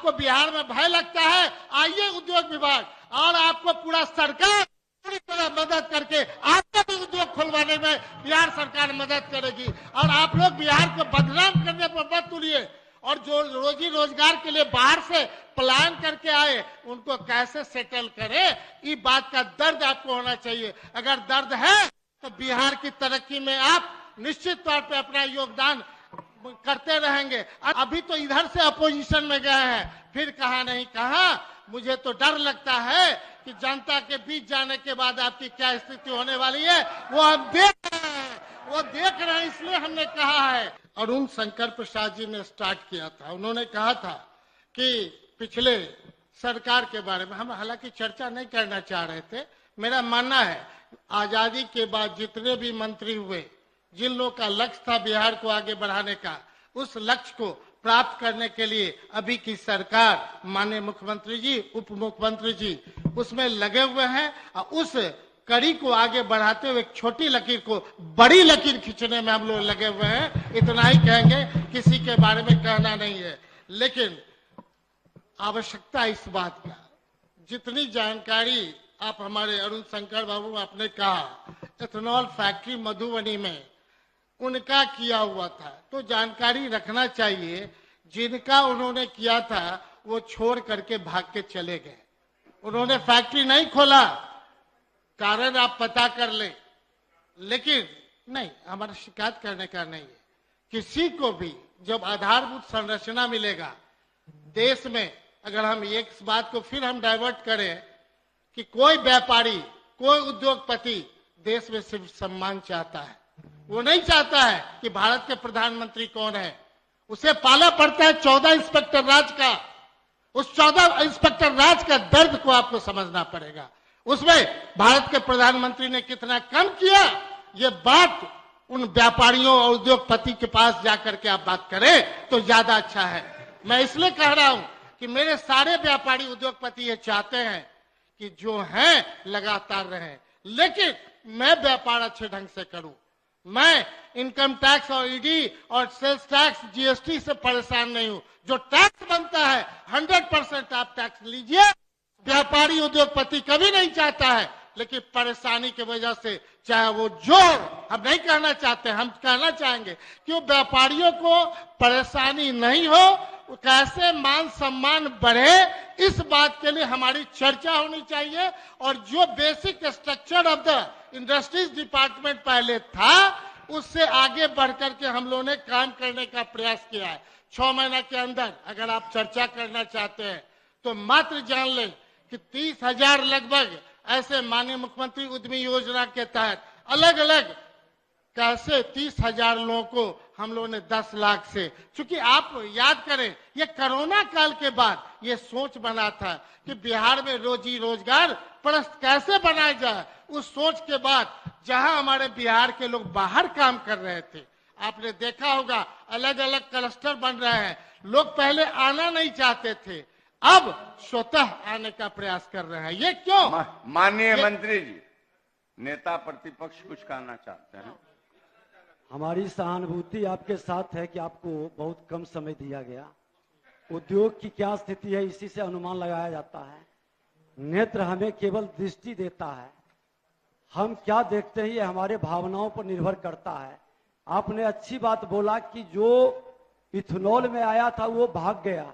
आपको बिहार में भय लगता है, आइए उद्योग विभाग और आपको पूरा सरकार पूरी तरह मदद करके आपका भी उद्योग खुलवाने में बिहार सरकार मदद करेगी। और आप लोग बिहार को बदनाम करने पर मत तुलिए, और जो रोजी रोजगार के लिए बाहर से प्लान करके आए उनको कैसे सेटल करे, ये बात का दर्द आपको होना चाहिए। अगर दर्द है तो बिहार की तरक्की में आप निश्चित तौर पे अपना योगदान करते रहेंगे। अभी तो इधर से अपोजिशन में गए हैं, फिर कहा नहीं कहा। मुझे तो डर लगता है कि जनता के बीच जाने के बाद आपकी क्या स्थिति होने वाली है वो हम देख रहे हैं, वो देख रहे हैं। इसलिए हमने कहा है, अरुण शंकर प्रसाद जी ने स्टार्ट किया था, उन्होंने कहा था कि पिछले सरकार के बारे में हम हालांकि चर्चा नहीं करना चाह रहे थे। मेरा मानना है आजादी के बाद जितने भी मंत्री हुए, जिन लोग का लक्ष्य था बिहार को आगे बढ़ाने का, उस लक्ष्य को प्राप्त करने के लिए अभी की सरकार, माननीय मुख्यमंत्री जी, उप मुख्यमंत्री जी उसमें लगे हुए हैं। और उस कड़ी को आगे बढ़ाते हुए एक छोटी लकीर को बड़ी लकीर खींचने में हम लोग लगे हुए हैं। इतना ही कहेंगे, किसी के बारे में कहना नहीं है। लेकिन आवश्यकता इस बात का, जितनी जानकारी आप हमारे अरुण शंकर बाबू आपने कहा, एथेनॉल फैक्ट्री मधुबनी में उनका किया हुआ था, तो जानकारी रखना चाहिए। जिनका उन्होंने किया था वो छोड़ करके भाग के चले गए, उन्होंने फैक्ट्री नहीं खोला, कारण आप पता कर ले। लेकिन नहीं, हमारा शिकायत करने का नहीं है। किसी को भी जब आधारभूत संरचना मिलेगा देश में, अगर हम एक बात को फिर हम डाइवर्ट करें कि कोई व्यापारी, कोई उद्योगपति देश में सिर्फ सम्मान चाहता है, वो नहीं चाहता है कि भारत के प्रधानमंत्री कौन है। उसे पाला पड़ता है 14 इंस्पेक्टर राज का। उस 14 इंस्पेक्टर राज का दर्द को आपको समझना पड़ेगा। उसमें भारत के प्रधानमंत्री ने कितना कम किया, ये बात उन व्यापारियों और उद्योगपति के पास जाकर के आप बात करें तो ज्यादा अच्छा है। मैं इसलिए कह रहा हूं कि मेरे सारे व्यापारी उद्योगपति ये चाहते हैं कि जो है लगातार रहे, लेकिन मैं व्यापार अच्छे ढंग से करूं। मैं इनकम टैक्स और ईडी और सेल्स टैक्स, जीएसटी से परेशान नहीं हूं। जो टैक्स बनता है 100% आप टैक्स लीजिए। व्यापारी उद्योगपति कभी नहीं चाहता है, लेकिन परेशानी की वजह से, चाहे वो जो, हम नहीं कहना चाहते, हम कहना चाहेंगे कि वो व्यापारियों को परेशानी नहीं हो, कैसे मान सम्मान बढ़े, इस बात के लिए हमारी चर्चा होनी चाहिए। और जो basic structure of the industries department पहले था, उससे आगे बढ़ करके हम लोगों ने काम करने का प्रयास किया है। 6 महीने के अंदर अगर आप चर्चा करना चाहते हैं तो मात्र जान लें कि 30,000 लगभग ऐसे माननीय मुख्यमंत्री उद्यमी योजना के तहत अलग अलग कैसे 30,000 लोगों को हम लोगों ने 10 लाख से, चूंकि आप याद करें ये कोरोना काल के बाद ये सोच बना था कि बिहार में रोजी रोजगार प्रस्त कैसे बनाया जाए। उस सोच के बाद जहां हमारे बिहार के लोग बाहर काम कर रहे थे, आपने देखा होगा अलग अलग क्लस्टर बन रहे हैं। लोग पहले आना नहीं चाहते थे, अब स्वतः आने का प्रयास कर रहे हैं। ये क्यों? माननीय मंत्री जी, नेता प्रतिपक्ष कुछ कहना चाहते हैं। हमारी सहानुभूति आपके साथ है कि आपको बहुत कम समय दिया गया। उद्योग की क्या स्थिति है इसी से अनुमान लगाया जाता है। नेत्र हमें केवल दृष्टि देता है, हम क्या देखते हैं ये हमारे भावनाओं पर निर्भर करता है। आपने अच्छी बात बोला कि जो इथेनॉल में आया था वो भाग गया।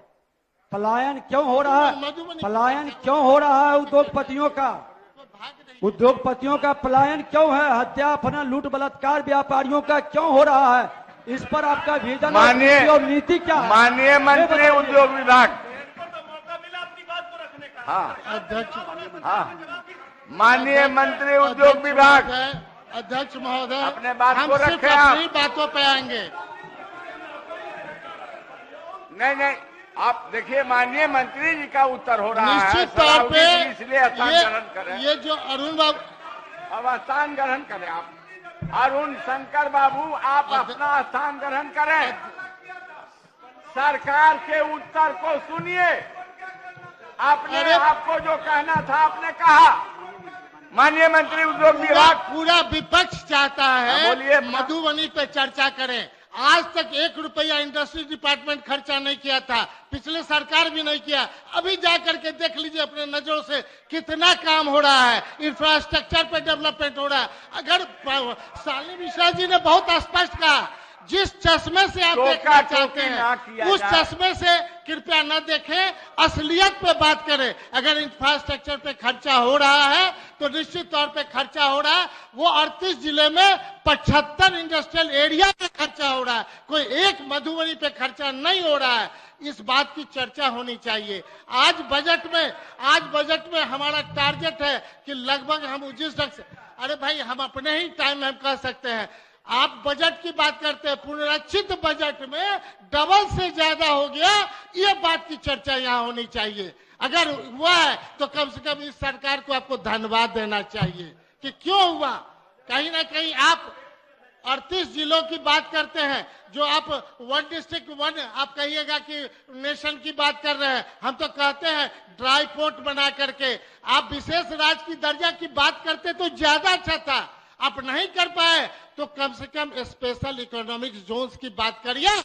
पलायन क्यों हो रहा है? पलायन क्यों हो रहा है उद्योगपतियों का? उद्योगपतियों का पलायन क्यों है? हत्या, अपहरण, लूट, बलात्कार व्यापारियों का क्यों हो रहा है? इस पर आपका विजन और नीति क्या है? माननीय मंत्री उद्योग विभाग, हाँ अध्यक्ष, हाँ माननीय मंत्री उद्योग विभाग, अध्यक्ष महोदय, अपने बात को रखें। अपनी बातों पे आएंगे। नहीं नहीं, आप देखिए माननीय मंत्री जी का उत्तर हो रहा है। निश्चित तौर पे इसलिए स्थान ग्रहण करें। ये जो अरुण बाबू, अब स्थान ग्रहण करें आप। अरुण शंकर बाबू, आप अपना स्थान ग्रहण करें। सरकार के उत्तर को सुनिए। आपने आपको जो कहना था आपने कहा। माननीय मंत्री उद्योग विभाग, पूरा विपक्ष चाहता है बोलिए। मधुबनी पे चर्चा करें। आज तक 1 रुपया इंडस्ट्री डिपार्टमेंट खर्चा नहीं किया था, पिछले सरकार भी नहीं किया। अभी जाकर के देख लीजिए अपने नजरों से कितना काम हो रहा है, इंफ्रास्ट्रक्चर पे डेवलपमेंट हो रहा है। अगर शालिनी मिश्रा जी ने बहुत स्पष्ट कहा, जिस चश्मे से आप देखना चाहते हैं उस चश्मे से कृपया न देखें, असलियत पे बात करें। अगर इंफ्रास्ट्रक्चर पे खर्चा हो रहा है तो निश्चित तौर पे खर्चा हो रहा है। वो 38 जिले में 75 इंडस्ट्रियल एरिया पे खर्चा हो रहा है, कोई एक मधुबनी पे खर्चा नहीं हो रहा है। इस बात की चर्चा होनी चाहिए। आज बजट में हमारा टारगेट है कि लगभग हम जिस ढंग से, अरे भाई हम अपने ही टाइम में हम कह सकते हैं, आप बजट की बात करते हैं, पुनरीक्षित बजट में डबल से ज्यादा हो गया, ये बात की चर्चा यहाँ होनी चाहिए। अगर हुआ है तो कम से कम इस सरकार को आपको धन्यवाद देना चाहिए कि क्यों हुआ। कहीं ना कहीं आप 38 जिलों की बात करते हैं, जो आप 1 डिस्ट्रिक्ट 1 आप कहिएगा कि नेशन की बात कर रहे हैं। हम तो कहते हैं ड्राई पोर्ट बना करके आप विशेष राज्य की दर्जा की बात करते तो ज्यादा अच्छा था। आप नहीं कर पाए तो कम से कम स्पेशल इकोनॉमिक जोन्स की बात करिए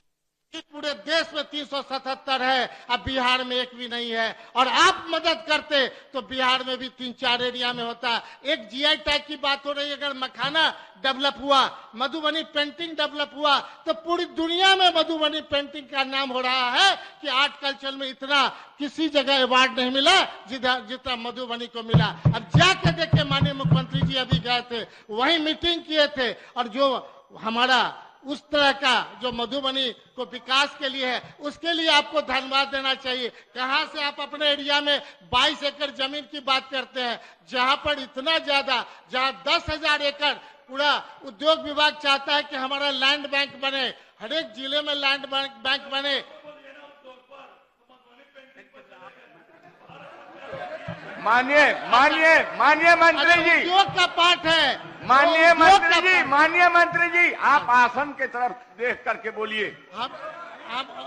कि पूरे देश में 377 है, अब बिहार में एक भी नहीं है। और आप मदद करते तो बिहार में भी 3-4 एरिया में होता। एक जीआई टैग की बात हो रही है, अगर मखाना डेवलप हुआ, मधुबनी पेंटिंग डेवलप हुआ, तो पूरी दुनिया में मधुबनी पेंटिंग का नाम हो रहा है कि आर्ट कल्चर में इतना किसी जगह अवार्ड नहीं मिला जितना मधुबनी को मिला। अब जाके देखे, माननीय मुख्यमंत्री जी अभी गए थे, वही मीटिंग किए थे, और जो हमारा उस तरह का जो मधुबनी को विकास के लिए है, उसके लिए आपको धन्यवाद देना चाहिए। कहां से आप अपने एरिया में 22 एकड़ जमीन की बात करते हैं, जहां पर इतना ज्यादा, जहां 10,000 एकड़ पूरा उद्योग विभाग चाहता है कि हमारा लैंड बैंक बने, हर एक जिले में लैंड बैंक बने। माननीय मंत्री जी, उद्योग का पाठ है। माननीय मंत्री जी, आप आसन की तरफ देख करके बोलिए। हम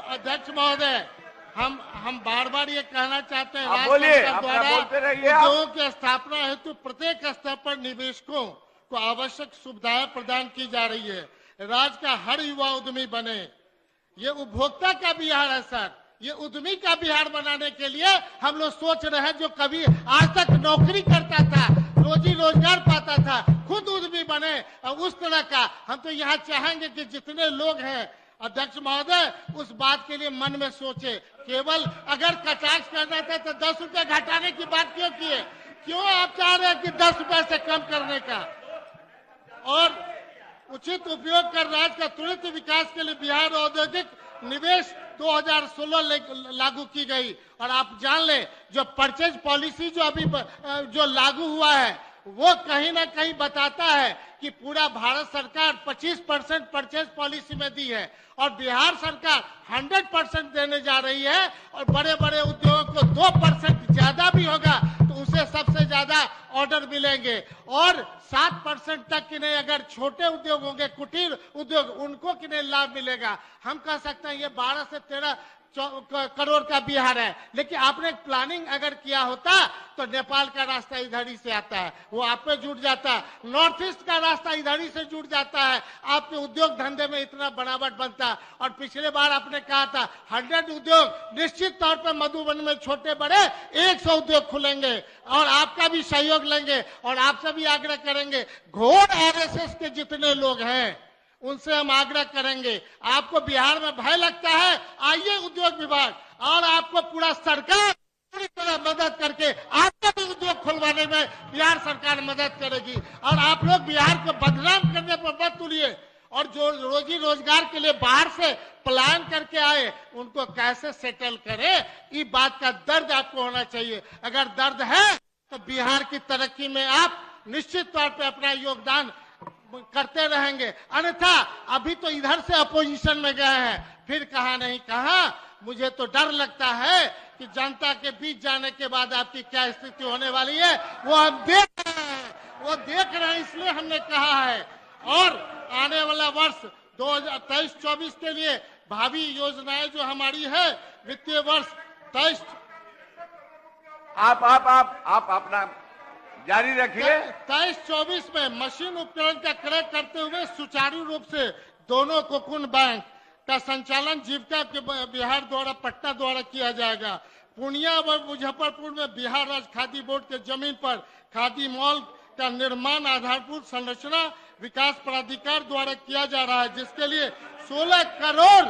अध्यक्ष महोदय, हम बार बार ये कहना चाहते हैं, आप बोलिए, बोलते रहिए। उद्योगों की स्थापना हेतु प्रत्येक स्तर पर निवेशकों को आवश्यक सुविधाएं प्रदान की जा रही है। राज्य का हर युवा उद्यमी बने, ये उपभोक्ता का बिहार है सर। ये उद्यमी का बिहार बनाने के लिए हम लोग सोच रहे हैं, जो कभी आज तक नौकरी करता था, रोजी रोजगार पाता था, खुद उद्यमी बने। और उस तरह का हम तो यहाँ चाहेंगे कि जितने लोग हैं, अध्यक्ष महोदय, उस बात के लिए मन में सोचे। केवल अगर कटाक्ष करना था तो 10 रुपए घटाने की बात क्यों किए? क्यों आप चाह रहे हैं कि 10 रुपए से कम करने का? और उचित उपयोग कर राज्य का त्वरित विकास के लिए बिहार औद्योगिक निवेश 2016 लागू की गई। और आप जान ले, जो परचेज पॉलिसी जो अभी जो लागू हुआ है, वो कहीं ना कहीं बताता है कि पूरा भारत सरकार 25% परचेज पॉलिसी में दी है, और बिहार सरकार 100% देने जा रही है। और बड़े बड़े उद्योगों को 2% ज्यादा भी होगा तो उसे सबसे ज्यादा ऑर्डर मिलेंगे। और 7% तक की नहीं, अगर छोटे उद्योग होंगे, कुटीर उद्योग, उनको कि नहीं लाभ मिलेगा। हम कह सकते हैं ये 12 से 13 करोड़ का बिहार है, लेकिन आपने प्लानिंग अगर किया होता तो नेपाल का रास्ता इधर ही से आता है, वो आप पे जुट जाता है। नॉर्थ ईस्ट का रास्ता इधर ही से जुट जाता है, आपके उद्योग धंधे में इतना बनावट बनता है। और पिछले बार आपने कहा था 100 उद्योग, निश्चित तौर पर मधुबनी में छोटे बड़े 100 उद्योग खुलेंगे, और आपका भी सहयोग लेंगे। और आपसे भी आग्रह करेंगे, घोर आरएसएस के जितने लोग हैं उनसे हम आग्रह करेंगे, आपको बिहार में भय लगता है, आइए उद्योग विभाग, और आपको पूरा सरकार पूरी तरह मदद करके आपका भी उद्योग खुलवाने में बिहार सरकार मदद करेगी। और आप लोग बिहार को बदनाम करने पर मत तुलिए। और जो रोजी रोजगार के लिए बाहर से प्लान करके आए, उनको कैसे सेटल करे, ये बात का दर्द आपको होना चाहिए। अगर दर्द है तो बिहार की तरक्की में आप निश्चित तौर पर अपना योगदान करते रहेंगे। अन्यथा अभी तो इधर से अपोजिशन में गए हैं, फिर कहा नहीं कहा। मुझे तो डर लगता है कि जनता के बीच जाने के बाद आपकी क्या स्थिति होने वाली है, वो हम देख रहे हैं, इसलिए हमने कहा है। और आने वाला वर्ष 2023-24 के लिए भावी योजनाएं जो हमारी है, वित्तीय वर्ष 23। आप अपना जारी रखिए। 23-24 में मशीन उपकरण का क्रय करते हुए सुचारू रूप से दोनों कोकुन बैंक का संचालन जीविका के बिहार द्वारा पटना द्वारा किया जाएगा। पूर्णिया व मुजफ्फरपुर में बिहार राज्य खादी बोर्ड के जमीन पर खादी मॉल का निर्माण आधारभूत संरचना विकास प्राधिकार द्वारा किया जा रहा है, जिसके लिए 16 करोड़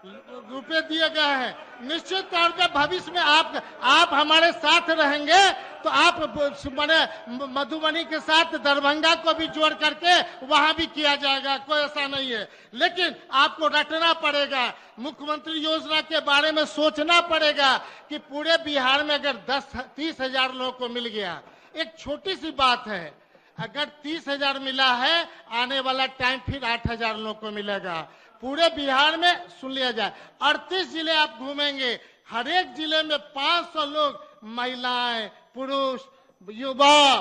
रुपए दिए गए हैं। निश्चित तौर पर भविष्य में आप हमारे साथ रहेंगे तो आप माने मधुबनी के साथ दरभंगा को भी जोड़ करके वहां भी किया जाएगा, कोई ऐसा नहीं है। लेकिन आपको रटना पड़ेगा, मुख्यमंत्री योजना के बारे में सोचना पड़ेगा कि पूरे बिहार में अगर 30 हजार लोगों को मिल गया, एक छोटी सी बात है, अगर 30 हजार मिला है, आने वाला टाइम फिर 8 हजार लोगों को मिलेगा। पूरे बिहार में सुन लिया जाए, 38 जिले आप घूमेंगे, हर एक जिले में 500 लोग, महिलाएं, पुरुष, युवा,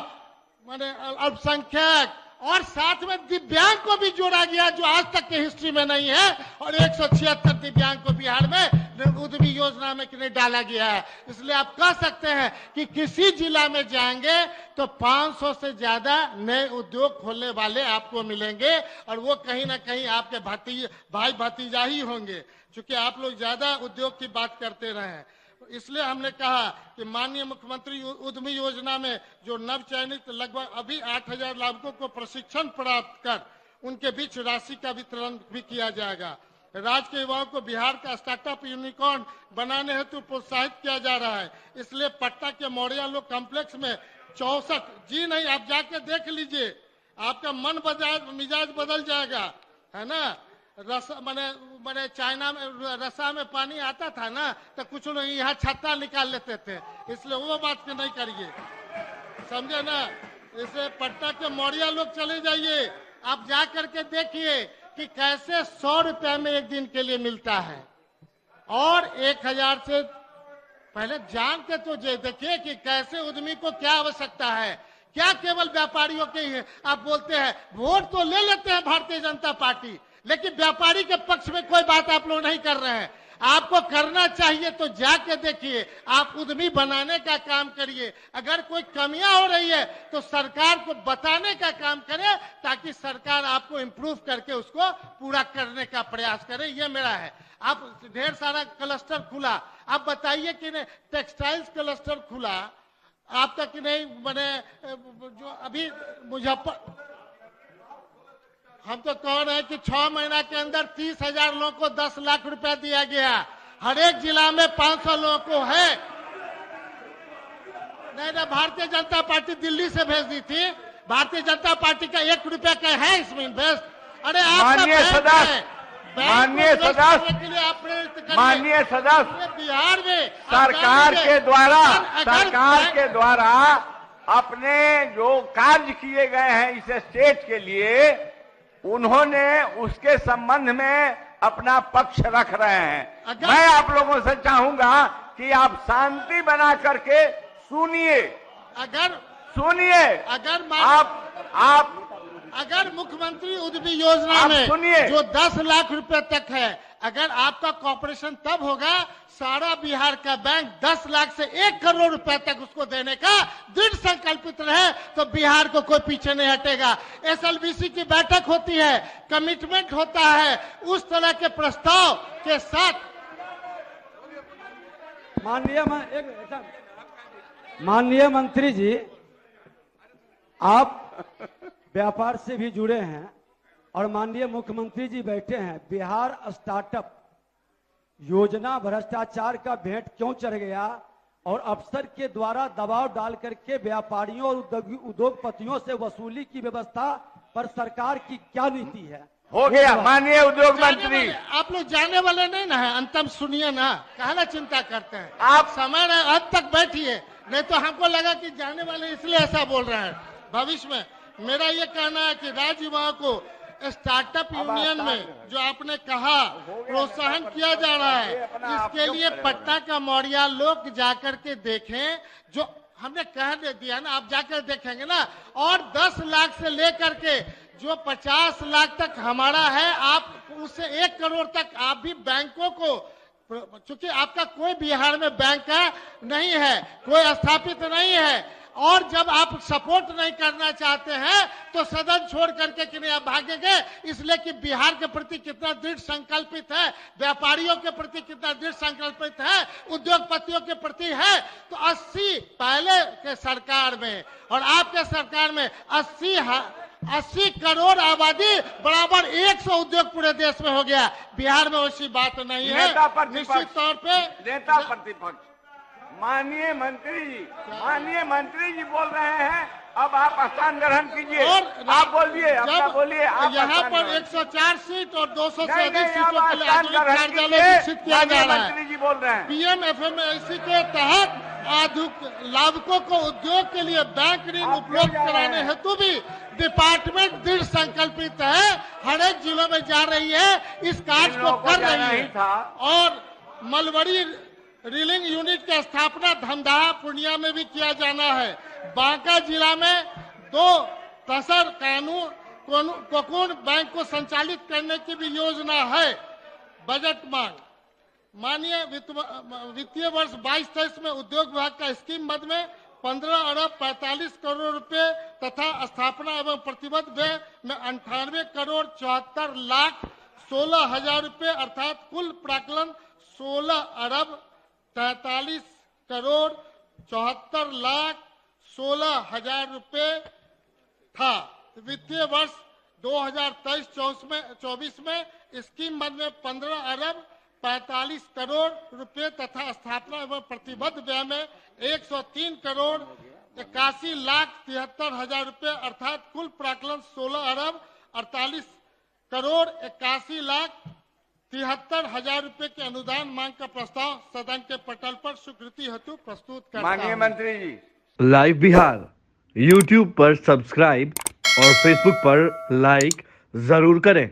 माने अल्पसंख्यक और साथ में दिव्यांग को भी जोड़ा गया, जो आज तक के हिस्ट्री में नहीं है। और 176 दिव्यांग को बिहार में उद्यमी योजना में नहीं डाला गया है। इसलिए आप कह सकते हैं कि किसी जिला में जाएंगे तो 500 से ज्यादा नए उद्योग खोलने वाले आपको मिलेंगे, और वो कहीं ना कहीं आपके भाई भतीजा ही होंगे, क्योंकि आप लोग ज्यादा उद्योग की बात करते रहे हैं। इसलिए हमने कहा कि माननीय मुख्यमंत्री उद्यमी योजना में जो नव चयनित लगभग अभी 8000 लाभुकों को प्रशिक्षण प्राप्त कर उनके बीच राशि का वितरण भी किया जाएगा। राज्य के युवाओं को बिहार का स्टार्टअप यूनिकॉर्न बनाने हेतु प्रोत्साहित किया जा रहा है। इसलिए पटना के मौर्या लोक कॉम्प्लेक्स में 64 जी नहीं, आप जाके देख लीजिए, आपका मन मिजाज बदल जाएगा, है ना। मैंने चाइना में रसा में पानी आता था ना, तो कुछ लोग यहाँ छत्ता निकाल लेते थे, इसलिए वो बात नहीं करिए, समझे ना। इसलिए पटना के मौर्या लोग चले जाइए, आप जा करके देखिए कि कैसे 100 रुपए में एक दिन के लिए मिलता है, और 1000 से पहले जान के तो देखिए कि कैसे उद्यमी को क्या आवश्यकता है, क्या केवल व्यापारियों के ही है। आप बोलते हैं वोट तो ले लेते हैं भारतीय जनता पार्टी, लेकिन व्यापारी के पक्ष में कोई बात आप लोग नहीं कर रहे हैं। आपको करना चाहिए तो जाके देखिए, आप उद्यमी बनाने का काम करिए। अगर कोई कमियां हो रही है तो सरकार को बताने का काम करें, ताकि सरकार आपको इम्प्रूव करके उसको पूरा करने का प्रयास करे। ये मेरा है। आप ढेर सारा क्लस्टर खुला, आप बताइए कि नहीं टेक्सटाइल्स क्लस्टर खुला आपका कि नहीं, मैंने जो अभी हम तो कह रहे हैं कि 6 महीना के अंदर 30,000 लोगों को 10 लाख रुपया दिया गया, हर एक जिला में 500 लोगों को है। नहीं, भारतीय जनता पार्टी दिल्ली से भेज दी थी, भारतीय जनता पार्टी का 1 रुपया का है इसमें इन्वेस्ट। अरे माननीय सदस्य बिहार में सरकार के द्वारा अपने जो कार्य किए गए हैं इस स्टेट के लिए, उन्होंने उसके संबंध में अपना पक्ष रख रहे हैं। मैं आप लोगों से चाहूंगा कि आप शांति बना करके सुनिए, अगर मुख्यमंत्री उद्यमी योजना में जो 10 लाख रुपए तक है, अगर आपका कॉर्पोरेशन तब होगा, सारा बिहार का बैंक 10 लाख से 1 करोड़ रुपए तक उसको देने का दृढ़ संकल्पित रहे तो बिहार को कोई पीछे नहीं हटेगा। SLBC की बैठक होती है, कमिटमेंट होता है, उस तरह के प्रस्ताव के साथ। माननीय मंत्री जी, आप व्यापार से भी जुड़े हैं और माननीय मुख्यमंत्री जी बैठे हैं। बिहार स्टार्टअप योजना भ्रष्टाचार का भेंट क्यों चढ़ गया, और अफसर के द्वारा दबाव डाल करके व्यापारियों और उद्योगपतियों से वसूली की व्यवस्था पर सरकार की क्या नीति है? हो गया माननीय उद्योग मंत्री। आप लोग जाने वाले नहीं ना है, अंतम सुनिए ना, कहना चिंता करते हैं आप। समय हद तक बैठिए, नहीं तो हमको लगा कि जाने वाले इसलिए ऐसा बोल रहे हैं। भविष्य में मेरा ये कहना है कि राज्य युवाओं को स्टार्टअप यूनियन में जो आपने कहा प्रोत्साहन किया जा रहा है, इसके लिए पटना का मौर्या लोग जाकर के देखें, जो हमने कह दिया ना, आप जाकर देखेंगे ना। और 10 लाख से लेकर के जो 50 लाख तक हमारा है, आप उससे 1 करोड़ तक आप भी बैंकों को, चूंकि आपका कोई बिहार में बैंक नहीं है, कोई स्थापित नहीं है, और जब आप सपोर्ट नहीं करना चाहते हैं तो सदन छोड़ करके कि नहीं आप भागेंगे, इसलिए कि बिहार के प्रति कितना दृढ़ संकल्पित है, व्यापारियों के प्रति कितना दृढ़ संकल्पित है, उद्योगपतियों के प्रति है। तो 80 पहले के सरकार में और आपके सरकार में 80 करोड़ आबादी बराबर 100 उद्योग पूरे देश में हो गया। बिहार में वैसी बात नहीं है। निश्चित तौर पे नेता प्रतिपक्ष माननीय मंत्री जी बोल रहे हैं, अब आप स्थान ग्रहण कीजिए। आप बोलिए, अपना बोलिए। यहाँ पर 104 सीट और 200 से अधिक सीटों के लिए आधुनिक कार्यालय विकसित किया जा रहा है। मंत्री जी बोल रहे हैं पीएमएफएमएसी के तहत लाभुकों को उद्योग के लिए बैंक ऋण उपलब्ध कराने हेतु भी डिपार्टमेंट दृढ़ संकल्पित है, हर एक जिलों में जा रही है, इस कार्य को कर रही है। और मलबरी रीलिंग यूनिट की स्थापना धमदाहा पूर्णिया में भी किया जाना है। बांका जिला में 2 तसर कोकून बैंक को संचालित करने की भी योजना है। बजट मांग माननीय वित्तीय वर्ष 22-23 में उद्योग विभाग का स्कीम मद में 15 अरब 45 करोड़ रुपए तथा स्थापना एवं प्रतिबद्ध व्यय में 98 करोड़ 74 लाख 16 हजार रुपए अर्थात कुल प्राकलन 16 अरब 43 करोड़ 74 लाख 16 हजार रुपए था। वित्तीय वर्ष 2023-24 में स्कीम मद में 15 अरब 45 करोड़ रुपए तथा स्थापना एवं प्रतिबद्ध व्यय में 103 करोड़ 81 लाख 73 हजार रुपए अर्थात कुल प्राकलन 16 अरब 48 करोड़ 81 लाख 73 हजार रुपए के अनुदान मांग का प्रस्ताव सदन के पटल पर स्वीकृति हेतु प्रस्तुत करता हूं। माननीय मंत्री जी। लाइव बिहार YouTube पर सब्सक्राइब और Facebook पर लाइक जरूर करें।